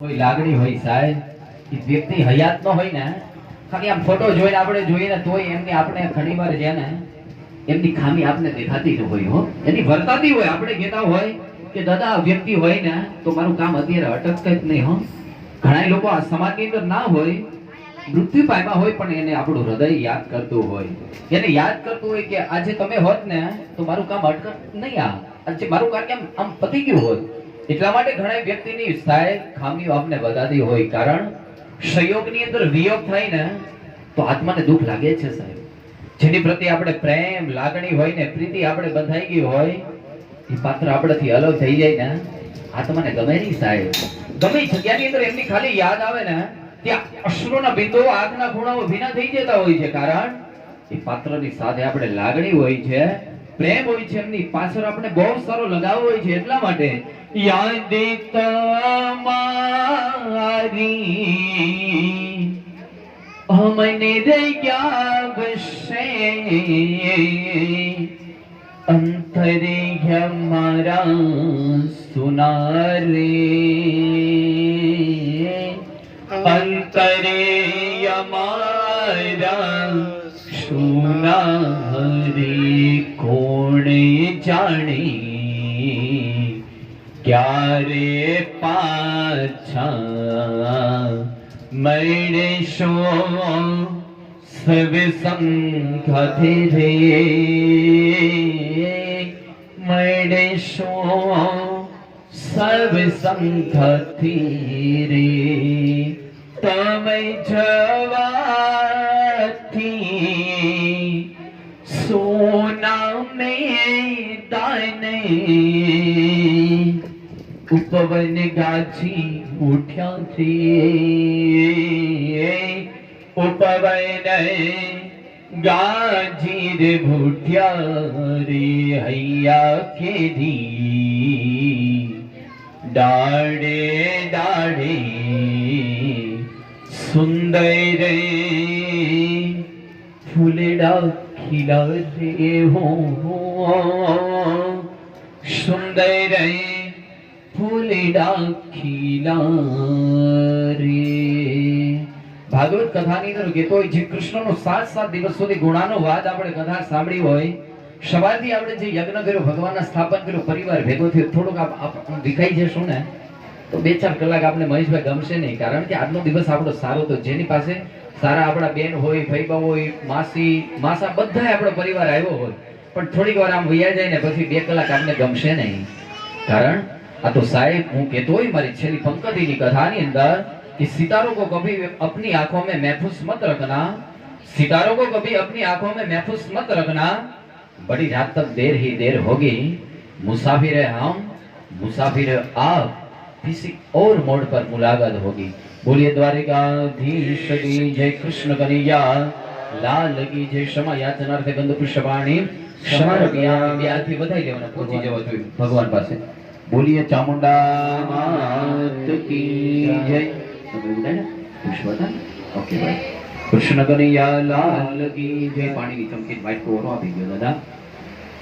કોઈ લાગણી હોય સાહેબ, એ વ્યક્તિ હયાત ન હોય ને, ખાલી આમ ફોટો જોઈને આપણે જોઈએ ને તોય એમની આપણે ઘણીવાર છે ને એમની ખામી આપણે દેખાતી ન હોય હો, એની વર્તાતી હોય. આપણે કહેતા હોય કે દાદા આ વ્યક્તિ હોય ને તો મારું કામ અત્યારે અટકશે જ નહીં હો. ઘણા લોકો આ સમાજની અંદર ના હોય, મૃત્યુ પામ્યા હોય, પણ એને આપણું હૃદય યાદ કરતું હોય, એને યાદ કરતું હોય કે આજે તમે હોત ને તો મારું કામ અટકત નહીં, આજે મારું કાર્ય આમ પતી ગયું હોત. એટલા માટે ઘણા વ્યક્તિની સાહેબ ખામીઓ આપને બતાતી હોય, કારણ સંયોગની અંદર વિયોગ થાય ને તો આત્માને દુઃખ લાગે છે સાહેબ. જેની પ્રત્યે આપણે પ્રેમ લાગણી હોય ને, પ્રીતિ આપણે બંધાઈ ગઈ હોય, એ પાત્ર આપણાથી અલગ થઈ જાય ને આત્માને ગમે નહીં સાહેબ. ગમે જગ્યાની અંદર એમની ખાલી યાદ આવે ને ત્યાં અશ્રુના બિંદુઓ આગના ખૂણાઓ ભીના થઈ જતા હોય છે, કારણ એ પાત્રની સાથે આપણે લાગણી હોય છે, પ્રેમ હોય છે, એમની પાછળ આપણે બહુ સારો લગાવ હોય છે. એટલા માટે યાદ તમારી અમને રહ્યા વશે, અંતરે હમારા સુનારે, અંતરે અમારા સુનારે, કોણે જાણે ક્યારે પાછા મળશો સવ સંગતે રે, મળશો સવ સંગતે રે. તમે જવાથી સોના મેદાને ઉપવન ગાજી ઉઠ્યા છે, ઉપવન ગાજી રે ભૂઠ્યા રે, હૈયા કેદી ડાળે ડાળે સુંદર ફૂલડા ખીલા રે હો, સુંદર ફૂલડા ખીલા રે. ભાગવત કથાની અંદર કહેતો હોય છે કૃષ્ણનો 7 દિવસ સુધી ગુણાનો વાદ આપણે કથા સાંભળી હોય. સવારથી આપણે જે યજ્ઞ કર્યો, ભગવાનના સ્થાપન કર્યું, પરિવાર ભેગો થયો, થોડુંક વિખાઈ જશું ને તો 2-4 કલાક આપણે મહેશભાઈ ગમશે નહીં, કારણ કે આજનો દિવસ આપણો સારો તો જેની પાસે સારા આપણા બેન હોય, ભાઈબા હોય, માસી માસા બધા આપણો પરિવાર આવ્યો હોય, પણ થોડીક વાર આમ વૈયા જાય ને પછી 2 કલાક આપણે ગમશે નહીં. કારણ આ તો સાહેબ હું કહેતો હોય મારી છેલ્લી પંક્તિની કથાની અંદર कि सितारों को कभी अपनी आंखों में महफूज मत रखना, सितारों को कभी अपनी आंखों में महफूज मत रखना, बड़ी रात तक देर ही देर होगी, मुसाफिर है हम, मुसाफिर आप, किसी और मोड़ पर मुलाकात होगी. बोलिए द्वारिकाधीश की जय, कृष्ण कन्हैया लाल की जय. क्षमा याचनार्थे गंध पुष्पाणी क्षमा ब्याथी बधाई देवाना पહોંચી જવા જોઈએ ભગવાન પાસે. બોલીએ ચામુંડા માત કી જય. ઓકે ભાઈ, કૃષ્ણ કનૈયા લાલ કી જય. પાણીની ચમકી વ્હાઈટ કોરો આપી ગયો દાદા.